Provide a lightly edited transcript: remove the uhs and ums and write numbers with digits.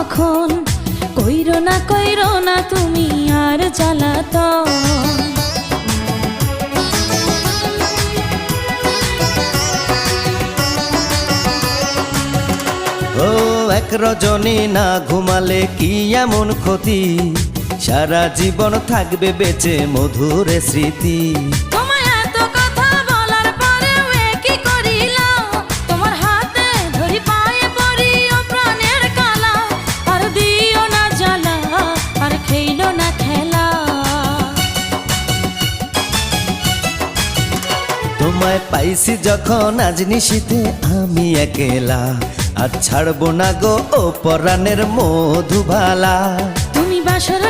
কখন, কইরো না তুমি আর জ্বালাতন। ও এক রজনী না ঘুমালে কি এমন ক্ষতি, সারা জীবন থাকবে বেঁচে মধুর স্মৃতি। তোমায় এত কথা বলার পরেও কি করিলাম, তোমার হাতে ধরি পায়ে পড়ি ও প্রাণের কালা। আর দিও না জ্বালা, আর খেইলো না খেলা। তোমায় পাইছি যখন আজ নিশীথে আমি একেলা, আর ছাড়বো না গো ও পরাণের মধুবালা। তুমি বাসর